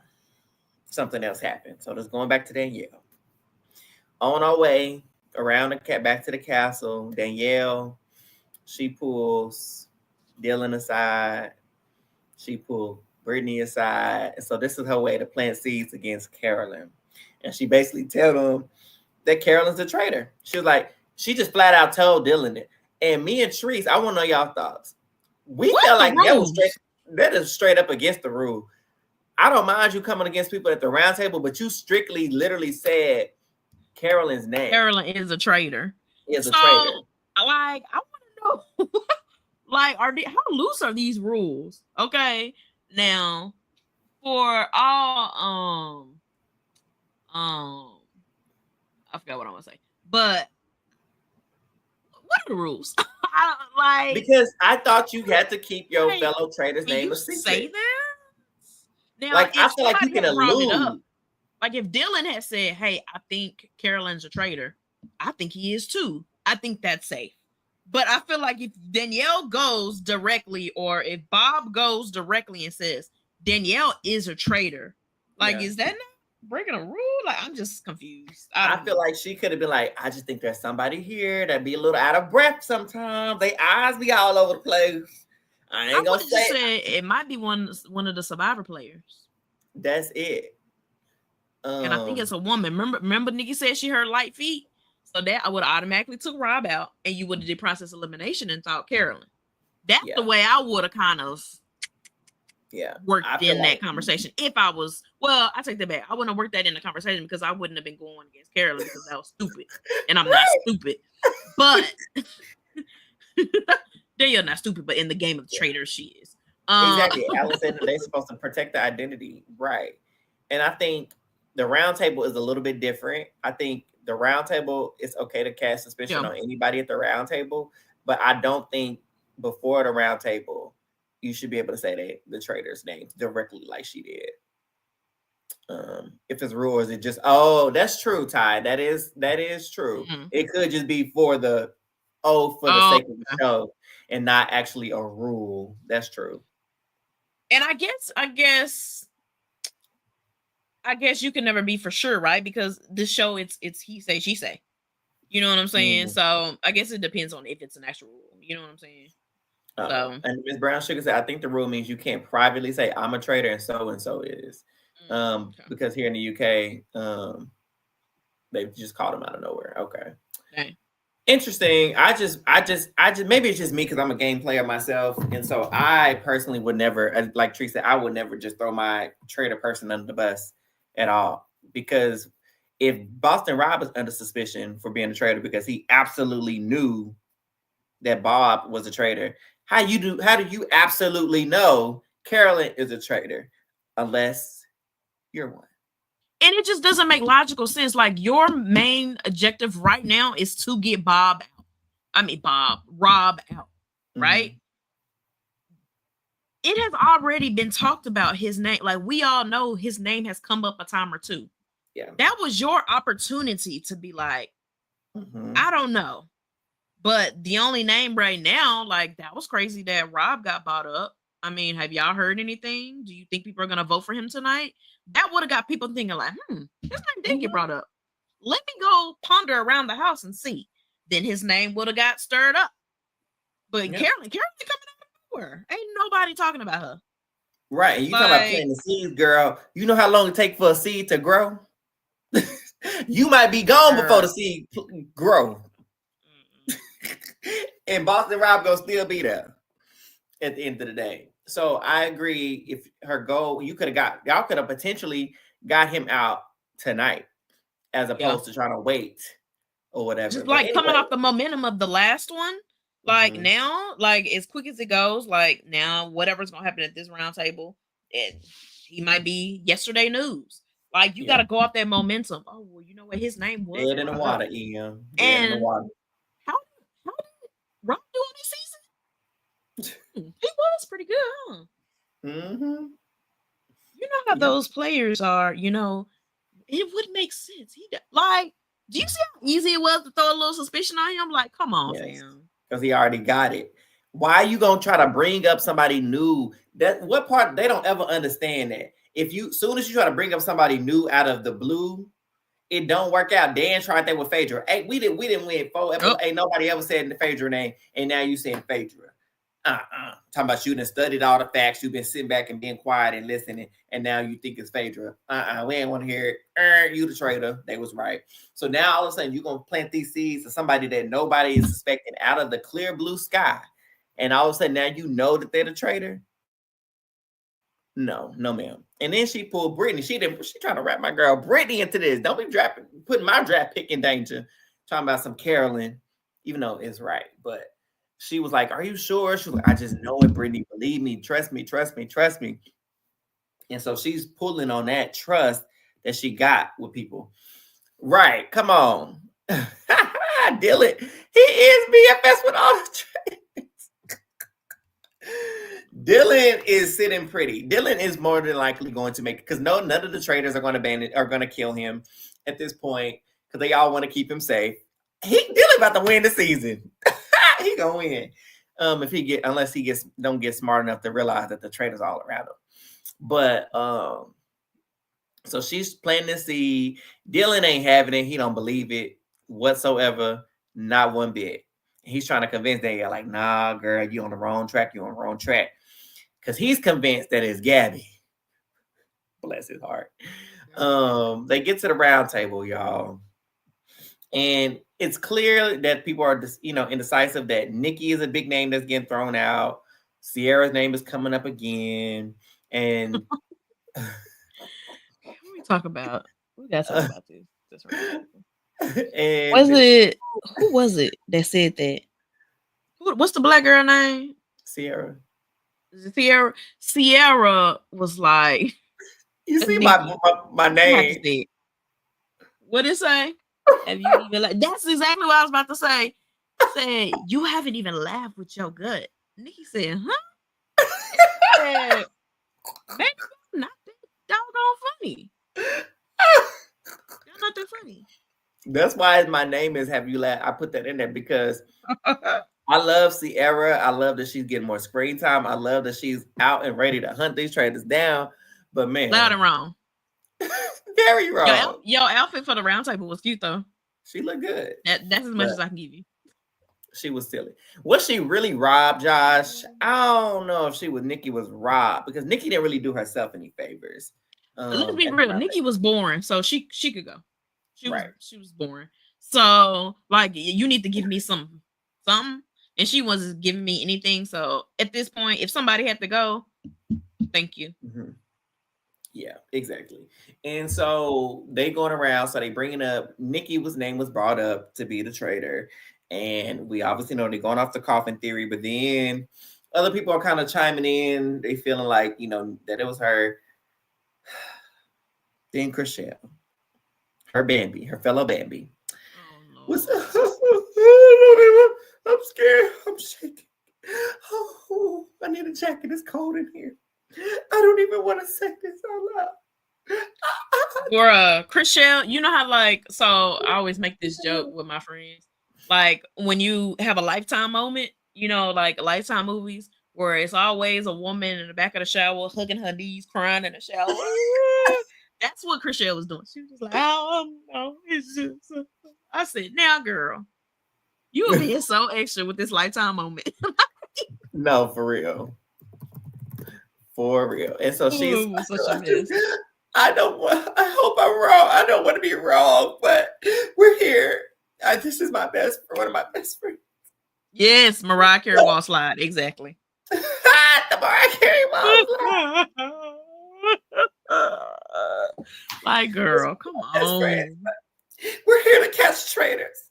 something else happened. So just going back to Danielle. On our way around the back to the castle, Danielle, she pulls Dylan aside. She pulled Brittany aside. And so this is her way to plant seeds against Carolyn. And she basically told them that Carolyn's a traitor. She was like, she just flat out told Dylan it. And me and Treese, I want to know y'all thoughts. We felt like that is straight up against the rule. I don't mind you coming against people at the round table, but you strictly literally said Carolyn's name. Carolyn is a traitor. Is a traitor. Like, I want to know, like, how loose are these rules? Okay, now for all I forgot what I want to say, but what are the rules? Because I thought you had to keep your fellow traitor's name a secret. Say that? Now, like, I feel like you can allude. Like, if Dylan had said, "Hey, I think Carolyn's a traitor," I think he is too. I think that's safe. But I feel like if Danielle goes directly, or if Bob goes directly and says Danielle is a traitor, like, is that not breaking a rule? Like, I'm just confused. I feel like she could have been like, I just think there's somebody here that be a little out of breath sometimes. They eyes be all over the place. I ain't gonna say it might be one of the Survivor players. That's it. And I think it's a woman. Remember Nikki said she heard light feet? So that I would automatically took Rob out, and you would have did process elimination and thought Carolyn. That's the way I would have kind of worked in that conversation. If I was, well, I take that back. I wouldn't have worked that in the conversation because I wouldn't have been going against Carolyn because that was stupid. And I'm not stupid. But Danielle's not stupid, but in the game of the traitors, she is. Exactly. Alice said they're supposed to protect the identity. Right. And I think the round table is a little bit different. I think the round table, it's okay to cast suspicion on anybody at the round table, but I don't think before the round table you should be able to say the traitor's name directly like she did. If it's rules, it just that's true, Ty. That is true. Mm-hmm. It could just be for the sake of the show and not actually a rule. That's true. And I guess you can never be for sure, right? Because this show, it's he say, she say. You know what I'm saying? Mm-hmm. So I guess it depends on if it's an actual rule. You know what I'm saying? So, and Ms. Brown Sugar said, I think the rule means you can't privately say I'm a traitor and so is. Because here in the UK, they just called him out of nowhere. Okay. Interesting. I just maybe it's just me because I'm a game player myself, and so I personally would never, like Tree said, I would never just throw my traitor person under the bus at all. Because if Boston Rob is under suspicion for being a traitor because he absolutely knew that Bob was a traitor, how do you absolutely know Carolyn is a traitor unless you're one? And it just doesn't make logical sense. Like, your main objective right now is to get Rob out, right? Mm-hmm. It has already been talked about his name. Like, we all know his name has come up a time or two. Yeah. That was your opportunity to be like, I don't know. But the only name right now, like, that was crazy that Rob got bought up. I mean, have y'all heard anything? Do you think people are going to vote for him tonight? That would have got people thinking like, his name didn't get brought up. Let me go ponder around the house and see. Then his name would have got stirred up. But Carolyn coming out of nowhere. Ain't nobody talking about her. Right. And you talking about planting the seeds, girl. You know how long it takes for a seed to grow? You might be gone before the seed grow. And Boston Rob gonna still be there at the end of the day. So I agree. If her goal, y'all could have potentially got him out tonight, as opposed to trying to wait or whatever. Just But like anyway, coming off the momentum of the last one, like now, like as quick as it goes, like now, whatever's gonna happen at this round table, he might be yesterday news. Like you got to go off that momentum. Oh well, you know what? His name was dead in the brought water, up. Em. Dead in the And water. how did Rob do on this season? He was pretty good, huh? Mm-hmm. You know how those players are. You know, it would make sense. Like, do you see how easy it was to throw a little suspicion on him? Like, come on, fam. Because he already got it. Why are you gonna try to bring up somebody new? That what part they don't ever understand that. If you soon as you try to bring up somebody new out of the blue, it don't work out. Dan tried that with Phaedra. Hey, we didn't win 4 episodes. Ain't nobody ever said the Phaedra name, and now you saying Phaedra. Talking about you done studied all the facts. You've been sitting back and being quiet and listening, and now you think it's Phaedra. We ain't want to hear it. You the traitor. They was right. So now all of a sudden you're gonna plant these seeds to somebody that nobody is suspecting out of the clear blue sky, and all of a sudden now you know that they're the traitor. No, ma'am. And then she pulled Brittany. She trying to wrap my girl Brittany into this. Don't be putting my draft pick in danger. Talking about some Carolyn, even though it's right, but. She was like, "Are you sure?" She was like, "I just know it, Brittany. Believe me. Trust me. Trust me. Trust me." And so she's pulling on that trust that she got with people. Right. Come on. Dylan. He is BFS with all the traits. Dylan is sitting pretty. Dylan is more than likely going to make it because none of the traders are going to ban it, are going to kill him at this point because they all want to keep him safe. Dylan about to win the season. He gonna win. Unless he don't get smart enough to realize that the traitors all around him. But so she's planting to see Dylan ain't having it. He don't believe it whatsoever, not one bit. He's trying to convince Danielle, like, nah, girl, you on the wrong track. You on the wrong track. Because he's convinced that it's Gabby. Bless his heart. They get to the round table, y'all. And it's clear that people are just, indecisive that Nikki is a big name that's getting thrown out. Sierra's name is coming up again. And what we talk about? We gotta talk about this right. And who was it that said that? What's the black girl name? Sierra. Is it Sierra was like, you see my name. What did it say? Have you even that's exactly what I was about to say. Say you haven't even laughed with your gut. Nikki said, huh? Said, baby, not that doggone funny. You're not that funny. That's why my name is Have You Laughed. I put that in there because I love Sierra. I love that she's getting more screen time. I love that she's out and ready to hunt these traders down. But man, loud and wrong. Very wrong. Your outfit for the round table was cute though. She looked good. That's as much as I can give you. She was silly. Was she really robbed, Josh? I don't know if Nikki was robbed because Nikki didn't really do herself any favors. Let's be real. Nikki was boring, so she could go. She was boring. So like you need to give me something. And she wasn't giving me anything. So at this point, if somebody had to go, thank you. Mm-hmm. Yeah, exactly. And so they going around. So they bringing up Nikki's name was brought up to be the traitor. And we obviously know they're going off the coffin theory. But then other people are kind of chiming in. They feeling like, that it was her. Then Chriselle, her Bambi, her fellow Bambi. Oh, I'm scared. I'm shaking. Oh, I need a jacket. It's cold in here. I don't even want to say this out For loud. Chriselle, you know how so I always make this joke with my friends. Like when you have a Lifetime moment, like Lifetime movies where it's always a woman in the back of the shower hugging her knees, crying in the shower. That's what Chriselle was doing. She was just like, oh no, it's just. I said, now, girl, you will be so extra with this Lifetime moment. No, for real. For real. And so she's such a mess. I hope I'm wrong. I don't want to be wrong, but we're here. This is one of my best friends. Yes, Mariah Carey wall slide. Exactly. The Mariah Carey wall slide. Like, girl, come on. We're here to catch traitors.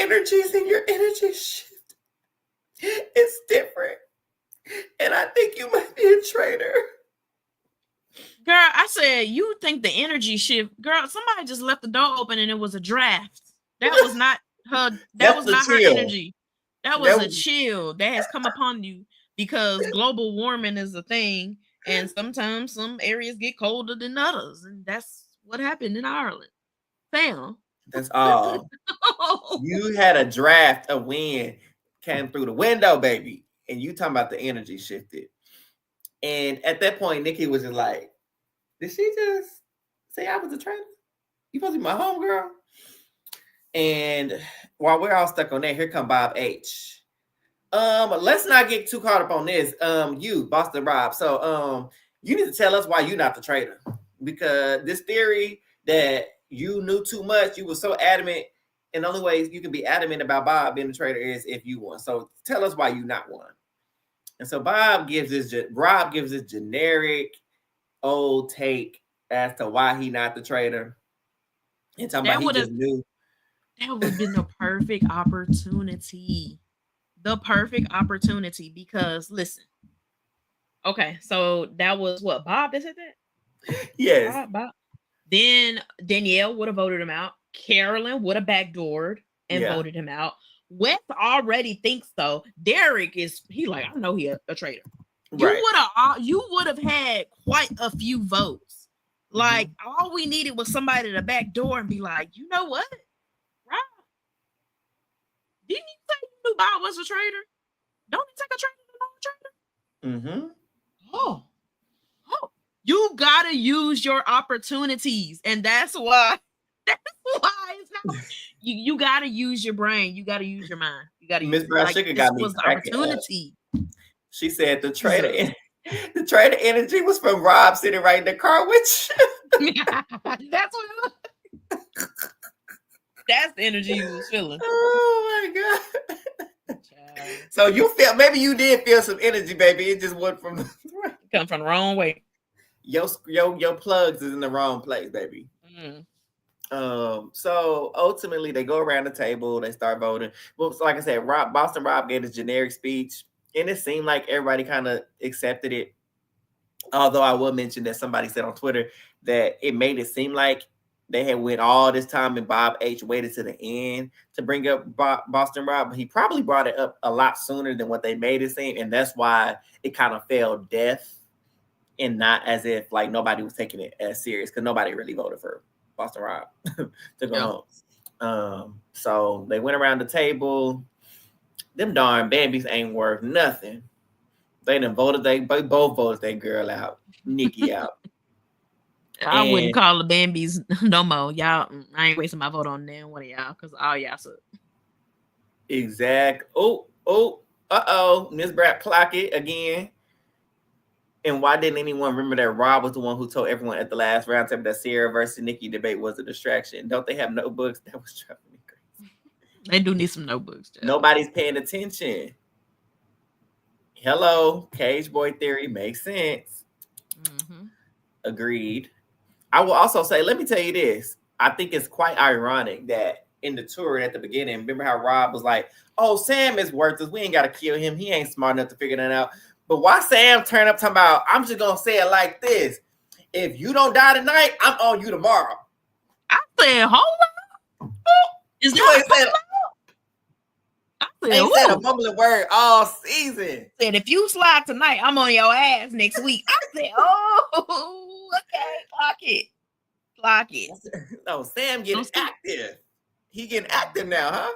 energies and your energy shift is different. And I think you might be a traitor. Girl, I said, you think the energy shift. Girl, somebody just left the door open and it was a draft. That was not her. That was not her energy. That was a chill that has come upon you because global warming is a thing. And sometimes some areas get colder than others. And that's what happened in Ireland. Fam. That's all. You had a draft, a wind came through the window, baby. And you talking about the energy shifted. And at that point, Nikki was just like, did she just say I was a traitor? You supposed to be my homegirl? And while we're all stuck on that, here come Bob H. Let's not get too caught up on this. You, Boston Rob. So you need to tell us why you're not the traitor. Because this theory that you knew too much, you were so adamant, and the only way you can be adamant about Bob being the traitor is if you won. So tell us why you not one. And so Rob gives this generic old take as to why he not the traitor. And talking about he just knew. That would have been the perfect opportunity. The perfect opportunity because listen. Okay, so that was what Bob that said that? Yes. Bob. Then Danielle would have voted him out. Carolyn would have backdoored and voted him out. Wes already thinks so. Derek he like, I know he a traitor. Right. You would have had quite a few votes. Like all we needed was somebody to backdoor and be like, you know what? Right. Didn't you say you knew Bob was a traitor? Don't he take a traitor to know a traitor? Oh. You gotta use your opportunities, and that's why it's not. You gotta use your brain. You gotta use your mind. You gotta. Miss Brown Sugar got me the opportunity. She said the traitor energy was from Rob sitting right in the car with you. That's what. That's the energy you was feeling. Oh my god. So you felt maybe you did feel some energy, baby. It just went from come from the wrong way. Your plugs is in the wrong place, baby. So ultimately they go around the table, they start voting. Well, so like I said, Boston Rob gave his generic speech, and it seemed like everybody kind of accepted it. Although I will mention that somebody said on Twitter that it made it seem like they had went all this time and Bob H waited to the end to bring up Boston Rob, but he probably brought it up a lot sooner than what they made it seem, and that's why it kind of fell deaf. And not as if like nobody was taking it as serious because nobody really voted for Boston Rob to go home. So they went around the table. Them darn Bambies ain't worth nothing. They done voted. They both voted that girl out, Nikki out. I wouldn't call the Bambies no more. Y'all, I ain't wasting my vote on them one of y'all because all y'all suck. Exact. Miss Brat clock it again. And why didn't anyone remember that Rob was the one who told everyone at the last roundtable that Sierra versus Nikki debate was a distraction? Don't they have notebooks? That was driving me crazy. They do need some notebooks. Jeff. Nobody's paying attention. Hello, Cage Boy theory makes sense. Agreed. I will also say, let me tell you this. I think it's quite ironic that in the tour at the beginning, remember how Rob was like, oh, Sam is worthless. We ain't got to kill him. He ain't smart enough to figure that out. But why Sam turn up talking about, I'm just going to say it like this. If you don't die tonight, I'm on you tomorrow. I said, hold on. Is that I said a mumbling word all season. Said, if you slide tonight, I'm on your ass next week. I said, oh, okay, clock it. No, Sam getting active. He getting active now, huh?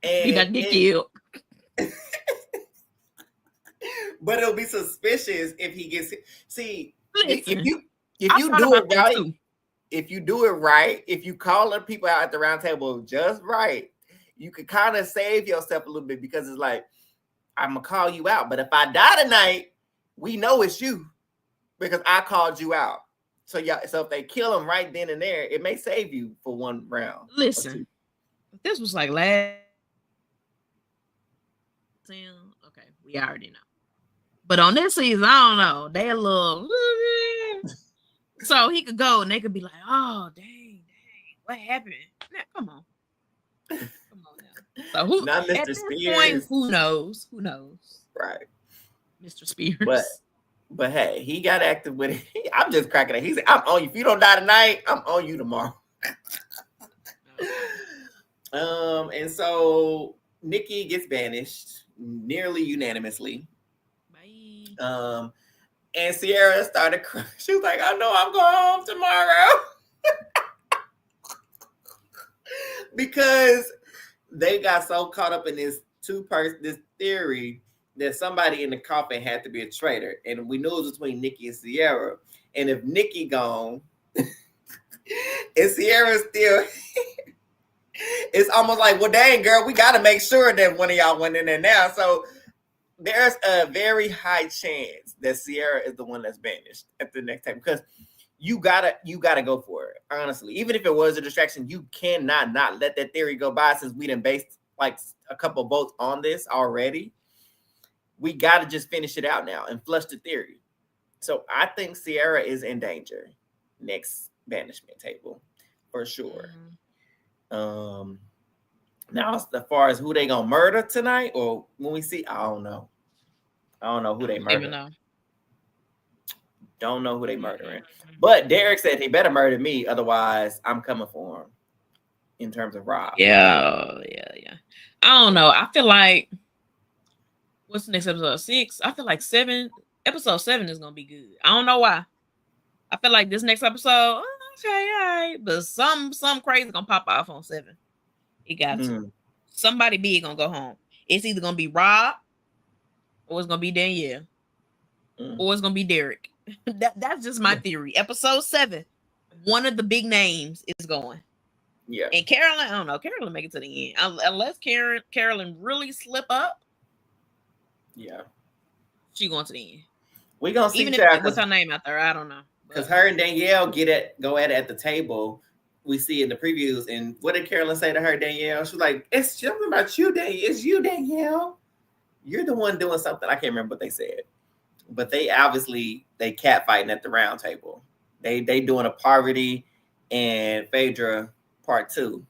And he got to get killed. But it'll be suspicious if he gets. See, listen, if you do it right, if you do it right, if you call the people out at the round table just right, you can kind of save yourself a little bit because it's like, I'm gonna call you out, but if I die tonight, we know it's you because I called you out. So if they kill him right then and there, it may save you for one round. Listen, this was like last. Okay, we already know. But on this season, I don't know. They a little. So he could go and they could be like, oh, dang, what happened? Now, come on. So who not Mr. at this Spears. point, who knows? Who knows? Right. Mr. Spears. But hey, he got active with it. I'm just cracking it. He said, I'm on you. If you don't die tonight, I'm on you tomorrow. And so Nikki gets banished nearly unanimously. Bye. And Sierra started crying. She was like, I know I'm going home tomorrow. Because they got so caught up in this this theory that somebody in the coffin had to be a traitor. And we knew it was between Nikki and Sierra. And if Nikki gone and Sierra still it's almost like, well, dang, girl, we got to make sure that one of y'all went in there now. So there's a very high chance that Sierra is the one that's banished at the next time, because you gotta go for it. Honestly, even if it was a distraction, you cannot not let that theory go by. Since we done based like a couple votes on this already, we got to just finish it out now and flush the theory. So I think Sierra is in danger next banishment table for sure. Now as far as who they gonna murder tonight or when we see, I don't know who they murder. Don't know who they murdering. But Derek said he better murder me, otherwise I'm coming for him in terms of Rob. Yeah. I don't know. I feel like what's the next episode? 6? I feel like 7. Episode 7 is gonna be good. I don't know why. I feel like this next episode, okay, all right, but some crazy gonna pop off on 7. It got to. Somebody big gonna go home. It's either gonna be Rob, or it's gonna be Danielle, or it's gonna be Derek. That's just my theory. Episode 7, one of the big names is going. Yeah. And Carolyn, I don't know. Carolyn make it to the end unless Carolyn really slip up. Yeah. She going to the end. We gonna see. Even if what's her name out there, I don't know. Because her and Danielle go at it at the table. We see in the previews. And what did Carolyn say to her, Danielle? She's like, it's something about you, Danielle. It's you, Danielle. You're the one doing something. I can't remember what they said. But they obviously, they catfighting at the round table. They doing a Parvati and Phaedra part 2.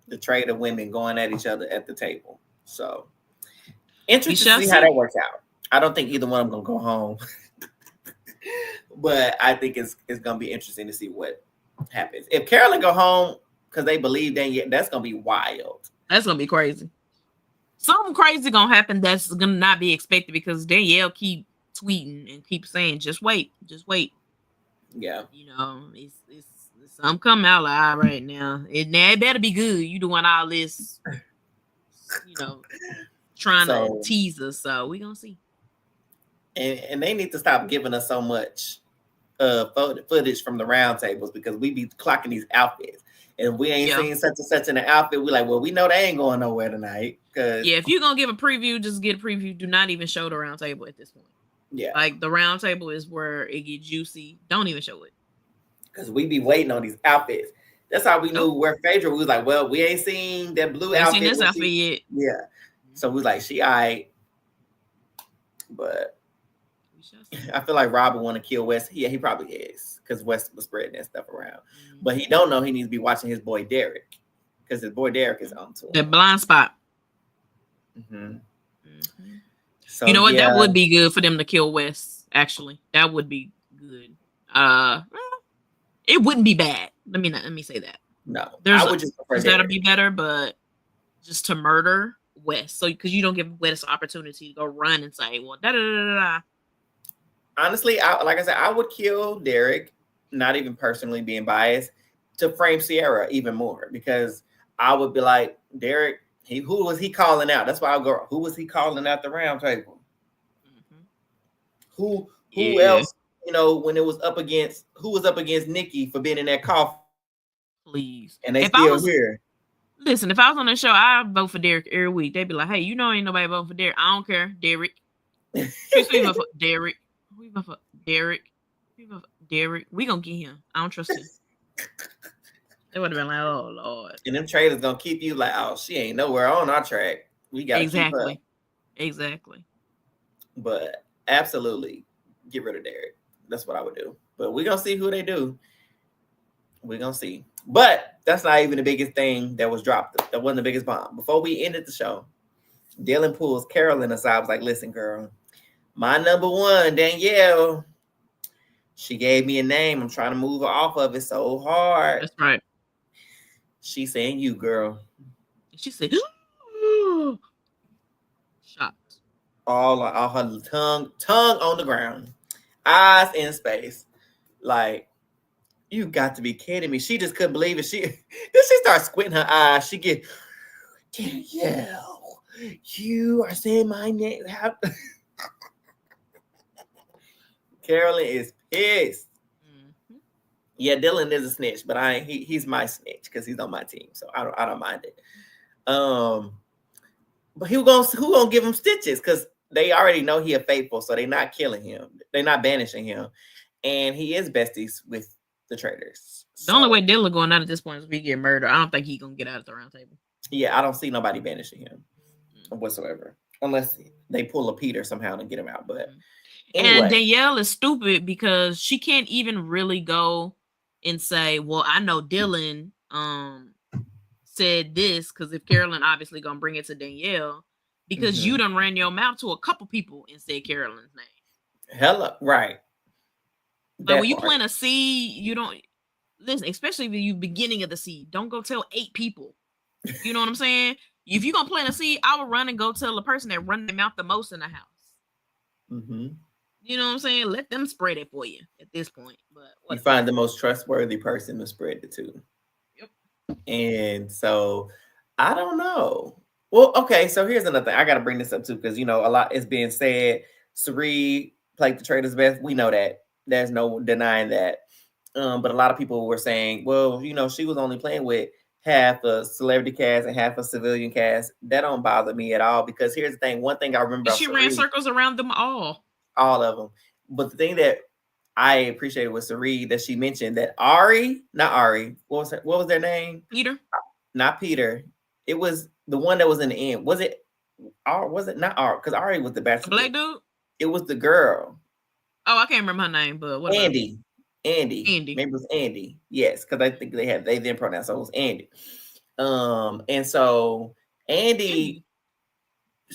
The traitor women going at each other at the table. So, interesting to see how that works out. I don't think either one of them going to go home. But I think it's going to be interesting to see what happens. If Carolyn go home because they believe Danielle, that's going to be wild. That's going to be crazy. Something crazy going to happen that's going to not be expected because Danielle keep tweeting and keep saying, just wait. Yeah. You know, it's something coming out like, all right now. It better be good. You doing all this, you know, trying to tease us. So we going to see. And they need to stop giving us so much footage from the round tables because we be clocking these outfits. And we ain't seen such and such in the outfit. We're like, well, we know they ain't going nowhere tonight. If you're going to give a preview, just get a preview. Do not even show the round table at this point. Yeah. Like the round table is where it gets juicy. Don't even show it. Because we be waiting on these outfits. That's how we knew where Phaedra was like, well, we ain't seen that blue outfit. Seen this outfit yet. Yeah. So we was like, she all right. But I feel like Rob would want to kill Wes. Yeah, he probably is. Because Wes was spreading that stuff around. But he don't know he needs to be watching his boy Derek. Because his boy Derek is on to him. The blind spot. So, you know what? That would be good for them to kill Wes. Actually, that would be good. It wouldn't be bad. Let me say that. No, I would just prefer that'll be better, but just to murder Wes, so because you don't give Wes an opportunity to go run and say, well, da da da da. Honestly, like I said, I would kill Derek, not even personally being biased, to frame Sierra even more because I would be like, Derek, who was he calling out? That's why I'll go. Who was he calling out the round table? Who else? You know, when it was up against Nikki for being in that coffin. Please. And they still here. Listen, if I was on the show, I'd vote for Derek every week. They'd be like, hey, you know ain't nobody voting for Derek. I don't care. Derek. We vote for Derek. We vote for Derek. We vote for Derek. We gonna get him. I don't trust him. They would have been like, oh Lord. And them traders gonna keep you like, oh, she ain't nowhere on our track. We gotta keep up. Exactly. But absolutely get rid of Derek. That's what I would do. But we're gonna see who they do. We're gonna see. But that's not even the biggest thing that was dropped. That wasn't the biggest bomb. Before we ended the show, Dylan pulls Carolyn aside. I was like, listen, girl, my number one, Danielle, she gave me a name. I'm trying to move her off of it so hard. That's right. She's saying you, girl. She said, shocked. All her tongue on the ground, eyes in space. Like, you got to be kidding me. She just couldn't believe it. Then she starts squinting her eyes. She get, Danielle, you are saying my name. Carolyn is pissed. Mm-hmm. Yeah, Dylan is a snitch, but he's my snitch because he's on my team, so I don't mind it. But who gonna give him stitches? Because they already know he a faithful, so they're not killing him. They're not banishing him, and he is besties with the traitors. The only way Dylan going out at this point is if he get murdered. I don't think he's gonna get out at the round table. Yeah, I don't see nobody banishing him whatsoever, unless they pull a Peter somehow to get him out. But anyway. And Danielle is stupid because she can't even really go and say, "Well, I know Dylan said this," because if Carolyn obviously gonna bring it to Danielle, because you done ran your mouth to a couple people and said Carolyn's name. Hella right. But when you plant a seed, you don't listen, especially when you beginning of the seed. Don't go tell 8 people. You know what I'm saying? If you're gonna plant a seed, I would run and go tell the person that run their mouth the most in the house. Mm-hmm. You know what I'm saying? Let them spread it for you at this point. But you find the most trustworthy person to spread it to. Yep. And so I don't know. Well, okay, so here's another thing. I gotta bring this up too, because a lot is being said. Cirie played the Traitors best. We know that. There's no denying that. But a lot of people were saying, well, she was only playing with half a celebrity cast and half a civilian cast. That don't bother me at all, because here's the thing. One thing I remember, she ran circles around them all of them. But the thing that I appreciated was Cirie, that she mentioned that not Ari, what was their name? Peter. Not Peter. It was the one that was in the end. Was it not Ari? Because Ari was the best. Black dude. It was the girl. Oh, I can't remember her name, but what? Andy. Maybe it was Andy. Yes, because I think they then pronounced, so it was Andy. And so Andy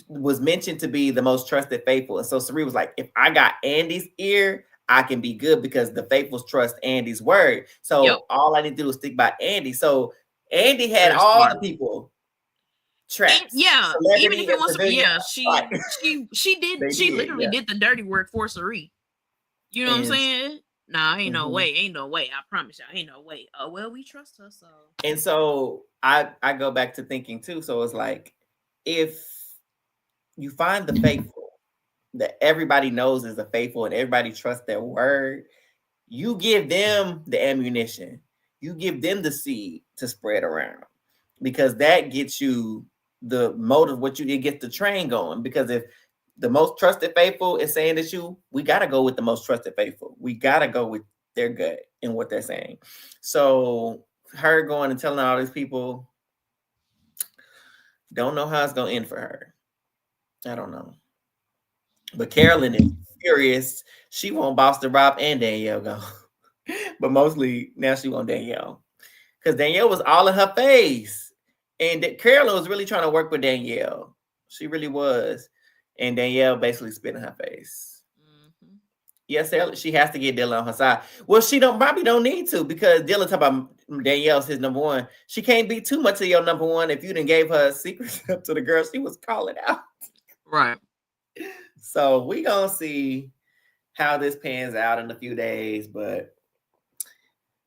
was mentioned to be the most trusted faithful. And so Cirie was like, if I got Andy's ear, I can be good, because the faithfuls trust Andy's word. So all I need to do is stick by Andy. So Andy had all the people trapped. Yeah, even if it wasn't, she did. She literally did the dirty work for Cirie. You know what I'm saying? Nah, ain't no way. Ain't no way. I promise y'all, ain't no way. Oh, well, we trust her, so. And so I go back to thinking too. So it's like, if you find the faithful that everybody knows is a faithful and everybody trusts their word, you give them the ammunition. You give them the seed to spread around, because that gets you the motive. It gets the train going. Because if the most trusted faithful is saying that we got to go with the most trusted faithful. We got to go with their gut and what they're saying. So her going and telling all these people, don't know how it's going to end for her. I don't know. But Carolyn is furious. She won't Boston Rob and Danielle go. But mostly now she won't Danielle. Because Danielle was all in her face. And Carolyn was really trying to work with Danielle. She really was. And Danielle basically spit in her face. Mm-hmm. Yes, she has to get Dylan on her side. Well, she probably don't need to, because Dylan talking about Danielle's his number one. She can't be too much of your number one if you didn't gave her secrets up to the girl she was calling out. Right. So we gonna see how this pans out in a few days, but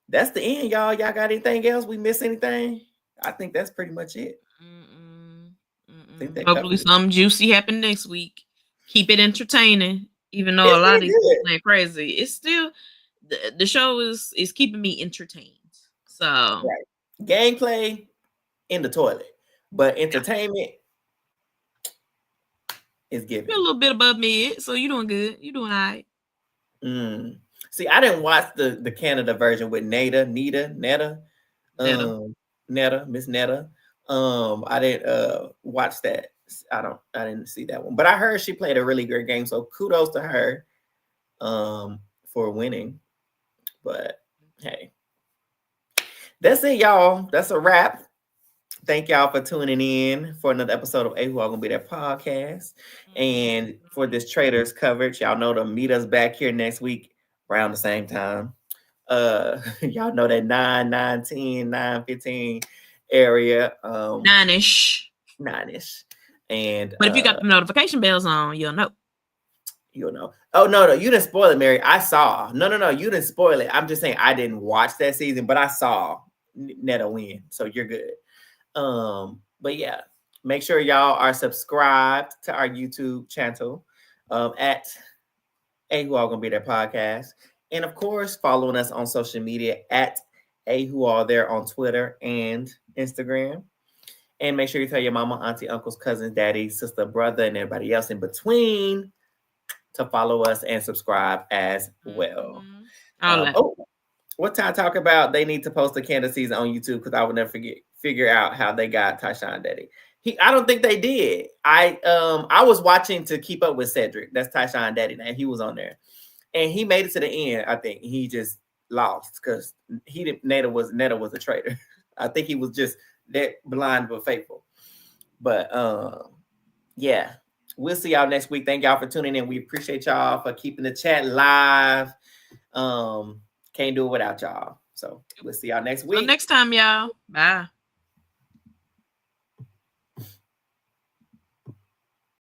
that's the end, y'all. Y'all got anything else? We miss anything? I think that's pretty much it. Hopefully something juicy happen next week. Keep it entertaining, even though a lot of these people playing crazy. It's still the show is keeping me entertained. So right. Gameplay in the toilet, but entertainment is giving. You're a little bit above mid, so you're doing good. You're doing all right. See, I didn't watch the Canada version with Netta, Miss Netta. I didn't watch that. I didn't see that one, but I heard she played a really great game. So kudos to her for winning. But hey, That's it, y'all. That's a wrap. Thank y'all for tuning in for another episode of AWAGBT podcast. And for this Traitors coverage, y'all know to meet us back here next week around the same time. Y'all know that 9, 9, 10, 9, 15 area. 9-ish. 9-ish. And but if you got the notification bells on, you'll know. You'll know. Oh no, you didn't spoil it, Mary. I saw. No, you didn't spoil it. I'm just saying I didn't watch that season, but I saw Netta win, so you're good. But yeah, make sure y'all are subscribed to our YouTube channel at Who All Gonna Be There podcast, and of course following us on social media at Who All There on Twitter and Instagram. And make sure you tell your mama, auntie, uncles, cousins, daddy, sister, brother, and everybody else in between to follow us and subscribe as well. What time talk about they need to post the Candace season on YouTube because I would never figure out how they got Tyshawn Daddy. I don't think they did. I was watching to keep up with Cedric. That's Tyshawn Daddy now. He was on there. And he made it to the end, I think. He just lost because Netta was a traitor. I think he was just that blind but faithful. But yeah. We'll see y'all next week. Thank y'all for tuning in. We appreciate y'all for keeping the chat live. Can't do it without y'all. So we'll see y'all next week. Till next time, y'all. Bye.